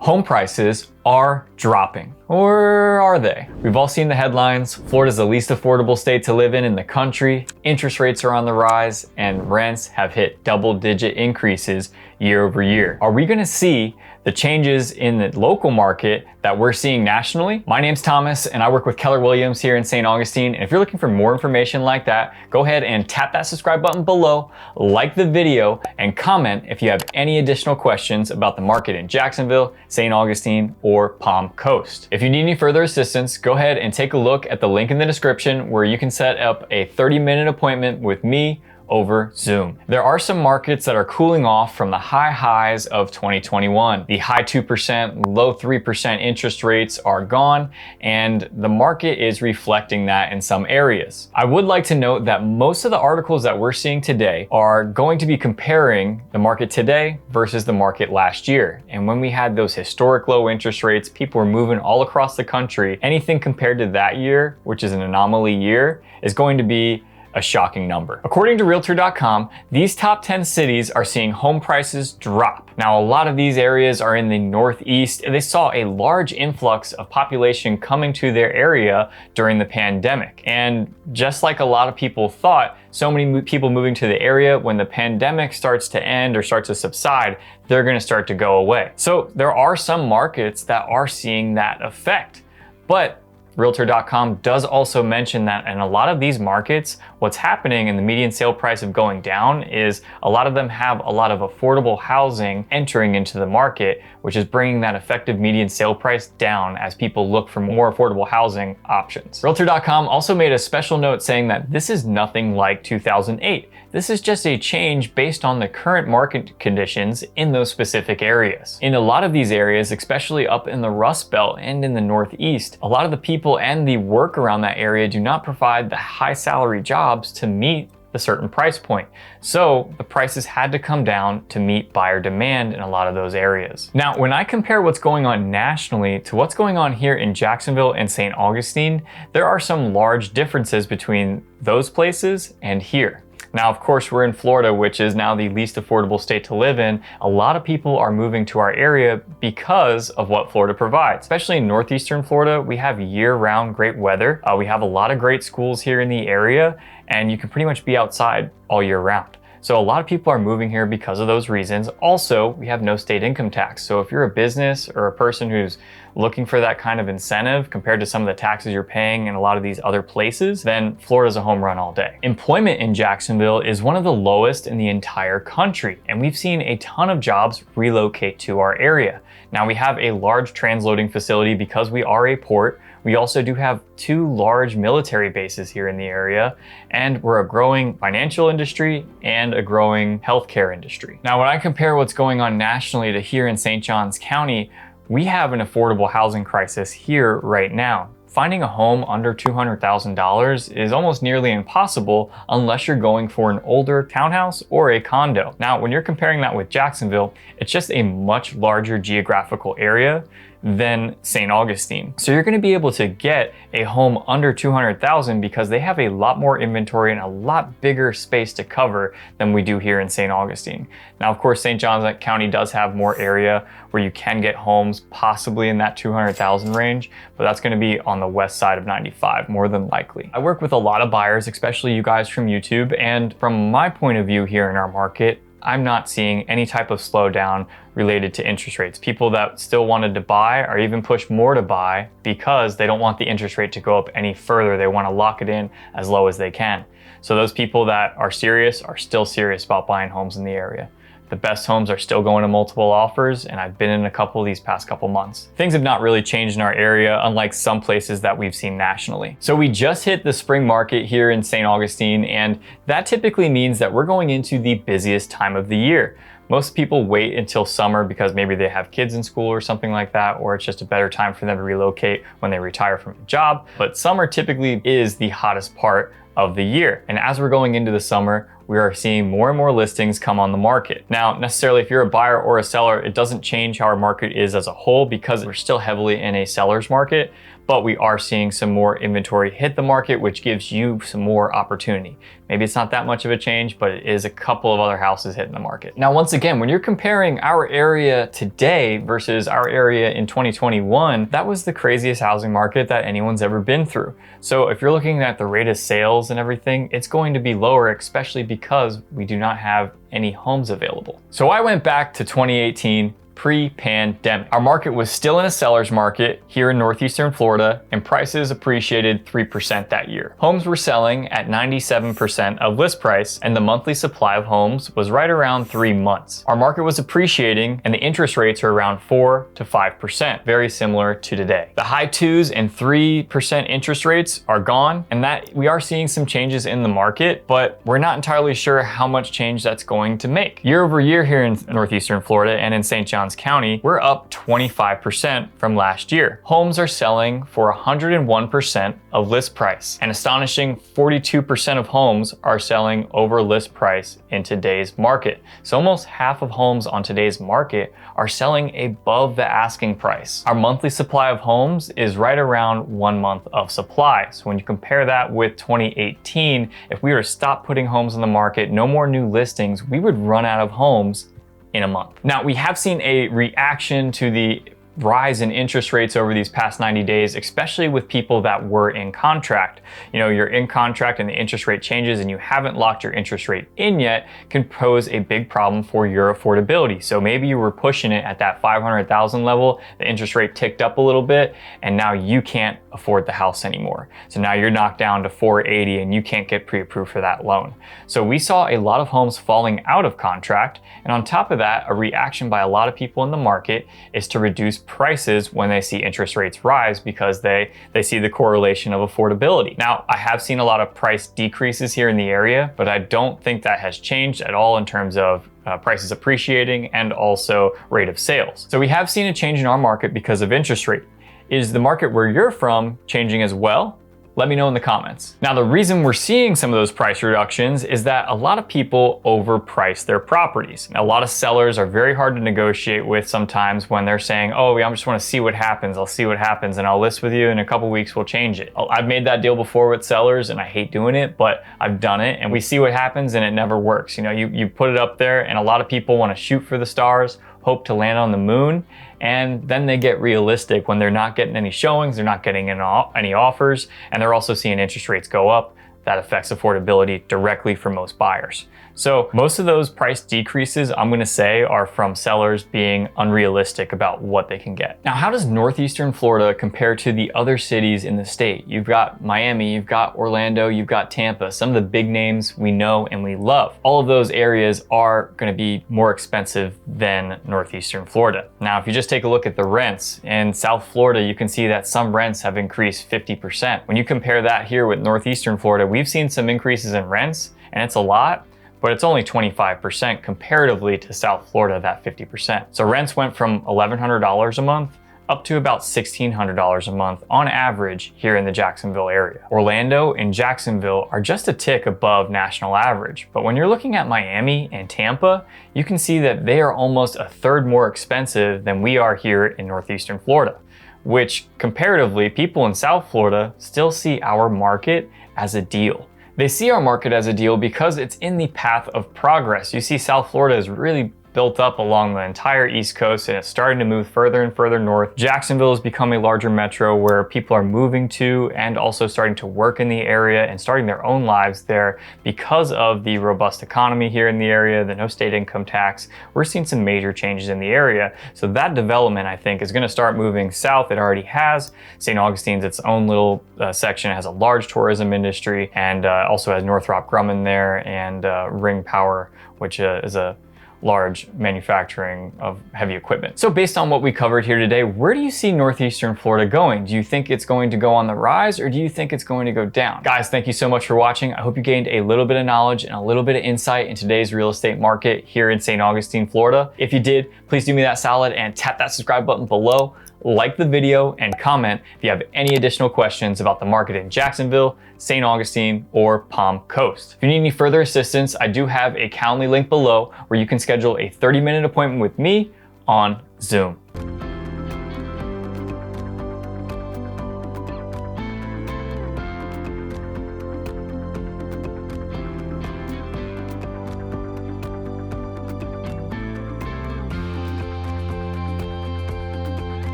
Home prices are dropping. Or are they? We've all seen the headlines. Florida's the least affordable state to live in the country. Interest rates are on the rise and rents have hit double-digit increases year over year. Are we gonna see the changes in the local market that we're seeing nationally? My name's Thomas and I work with Keller Williams here in St. Augustine. And if you're looking for more information like that, go ahead and tap that subscribe button below, like the video, and comment if you have any additional questions about the market in Jacksonville, St. Augustine, or Palm Coast. If you need any further assistance, go ahead and take a look at the link in the description where you can set up a 30-minute appointment with me over Zoom. There are some markets that are cooling off from the high highs of 2021. The high 2%, low 3% interest rates are gone, and the market is reflecting that in some areas. I would like to note that most of the articles that we're seeing today are going to be comparing the market today versus the market last year. And when we had those historic low interest rates, people were moving all across the country. Anything compared to that year, which is an anomaly year, is going to be a shocking number. According to Realtor.com, these top 10 cities are seeing home prices drop. Now, a lot of these areas are in the Northeast, and they saw a large influx of population coming to their area during the pandemic. And just like a lot of people thought, so many people moving to the area, when the pandemic starts to end or starts to subside, they're gonna start to go away. So there are some markets that are seeing that effect. But Realtor.com does also mention that in a lot of these markets, what's happening in the median sale price of going down is a lot of them have a lot of affordable housing entering into the market, which is bringing that effective median sale price down as people look for more affordable housing options. Realtor.com also made a special note saying that this is nothing like 2008. This is just a change based on the current market conditions in those specific areas. In a lot of these areas, especially up in the Rust Belt and in the Northeast, a lot of the people and the work around that area do not provide the high salary jobs to meet a certain price point. So the prices had to come down to meet buyer demand in a lot of those areas. Now, when I compare what's going on nationally to what's going on here in Jacksonville and St. Augustine, there are some large differences between those places and here. Now, of course, we're in Florida, which is now the least affordable state to live in. A lot of people are moving to our area because of what Florida provides. Especially in northeastern Florida, we have year-round great weather. We have a lot of great schools here in the area, and you can pretty much be outside all year round. So a lot of people are moving here because of those reasons. Also, we have no state income tax. So if you're a business or a person who's looking for that kind of incentive compared to some of the taxes you're paying in a lot of these other places, then Florida's a home run all day. Employment in Jacksonville is one of the lowest in the entire country, and we've seen a ton of jobs relocate to our area. Now, we have a large transloading facility because we are a port. We also do have 2 large military bases here in the area, and we're a growing financial industry and a growing healthcare industry. Now, when I compare what's going on nationally to here in St. Johns County, we have an affordable housing crisis here right now. Finding a home under $200,000 is almost nearly impossible unless you're going for an older townhouse or a condo. Now, when you're comparing that with Jacksonville, it's just a much larger geographical area than St. Augustine. So you're gonna be able to get a home under $200,000 because they have a lot more inventory and a lot bigger space to cover than we do here in St. Augustine. Now, of course, St. Johns County does have more area where you can get homes possibly in that 200,000 range, but that's gonna be on the west side of 95, more than likely. I work with a lot of buyers, especially you guys from YouTube, and from my point of view here in our market, I'm not seeing any type of slowdown related to interest rates. People that still wanted to buy are even pushed more to buy because they don't want the interest rate to go up any further. They want to lock it in as low as they can. So those people that are still serious about buying homes in the area. The best homes are still going to multiple offers, and I've been in a couple of these past couple months. Things have not really changed in our area, unlike some places that we've seen nationally. So we just hit the spring market here in St. Augustine, and that typically means that we're going into the busiest time of the year. Most people wait until summer because maybe they have kids in school or something like that, or it's just a better time for them to relocate when they retire from a job. But summer typically is the hottest part of the year. And as we're going into the summer, we are seeing more and more listings come on the market. Now, necessarily, if you're a buyer or a seller, it doesn't change how our market is as a whole because we're still heavily in a seller's market, but we are seeing some more inventory hit the market, which gives you some more opportunity. Maybe it's not that much of a change, but it is a couple of other houses hitting the market. Now, once again, when you're comparing our area today versus our area in 2021, that was the craziest housing market that anyone's ever been through. So if you're looking at the rate of sales and everything, it's going to be lower, especially because we do not have any homes available. So I went back to 2018, pre-pandemic. Our market was still in a seller's market here in northeastern Florida, and prices appreciated 3% that year. Homes were selling at 97% of list price, and the monthly supply of homes was right around 3 months. Our market was appreciating, and the interest rates are around 4 to 5%, very similar to today. The high 2s and 3% interest rates are gone, and that we are seeing some changes in the market, but we're not entirely sure how much change that's going to make. Year over year here in northeastern Florida and in St. Johns County, we're up 25% from last year. Homes are selling for 101% of list price. An astonishing 42% of homes are selling over list price in today's market. So almost half of homes on today's market are selling above the asking price. Our monthly supply of homes is right around 1 month of supply. So when you compare that with 2018, if we were to stop putting homes on the market, no more new listings, we would run out of homes in a month. Now, we have seen a reaction to the rise in interest rates over these past 90 days, especially with people that were in contract. You know, you're in contract and the interest rate changes and you haven't locked your interest rate in yet, can pose a big problem for your affordability. So maybe you were pushing it at that 500,000 level, the interest rate ticked up a little bit, and now you can't afford the house anymore. So now you're knocked down to 480 and you can't get pre-approved for that loan. So we saw a lot of homes falling out of contract. And on top of that, a reaction by a lot of people in the market is to reduce prices when they see interest rates rise, because they see the correlation of affordability. Now, I have seen a lot of price decreases here in the area, but I don't think that has changed at all in terms of prices appreciating and also rate of sales. So we have seen a change in our market because of interest rate. Is the market where you're from changing as well? Let me know in the comments. Now, the reason we're seeing some of those price reductions is that a lot of people overprice their properties. Now, a lot of sellers are very hard to negotiate with sometimes when they're saying, oh, I just want to see what happens. I'll see what happens and I'll list with you in a couple weeks, we'll change it. I've made that deal before with sellers and I hate doing it, but I've done it and we see what happens and it never works. You know, you put it up there and a lot of people want to shoot for the stars, hope to land on the moon, and then they get realistic when they're not getting any showings, they're not getting any offers, and they're also seeing interest rates go up. That affects affordability directly for most buyers. So most of those price decreases, I'm gonna say, are from sellers being unrealistic about what they can get. Now, how does northeastern Florida compare to the other cities in the state? You've got Miami, you've got Orlando, you've got Tampa, some of the big names we know and we love. All of those areas are gonna be more expensive than northeastern Florida. Now, if you just take a look at the rents in South Florida, you can see that some rents have increased 50%. When you compare that here with northeastern Florida, we've seen some increases in rents, and it's a lot, but it's only 25% comparatively to South Florida, that 50%. So rents went from $1,100 a month up to about $1,600 a month on average here in the Jacksonville area. Orlando and Jacksonville are just a tick above national average, but when you're looking at Miami and Tampa, you can see that they are almost a third more expensive than we are here in northeastern Florida, which comparatively, people in South Florida still see our market as a deal. They see our market as a deal because it's in the path of progress. You see, South Florida is really built up along the entire East Coast and it's starting to move further and further north. Jacksonville has become a larger metro where people are moving to and also starting to work in the area and starting their own lives there because of the robust economy here in the area, the no state income tax. We're seeing some major changes in the area. So that development, I think, is going to start moving south. It already has. St. Augustine's its own little section. It has a large tourism industry and also has Northrop Grumman there and Ring Power, which is a large manufacturing of heavy equipment. So based on what we covered here today, where do you see northeastern Florida going? Do you think it's going to go on the rise or do you think it's going to go down? Guys, thank you so much for watching. I hope you gained a little bit of knowledge and a little bit of insight in today's real estate market here in St. Augustine, Florida. If you did, please do me that solid and tap that subscribe button below. Like the video and comment if you have any additional questions about the market in Jacksonville, St. Augustine, or Palm Coast. If you need any further assistance, I do have a Calendly link below where you can schedule a 30-minute appointment with me on Zoom.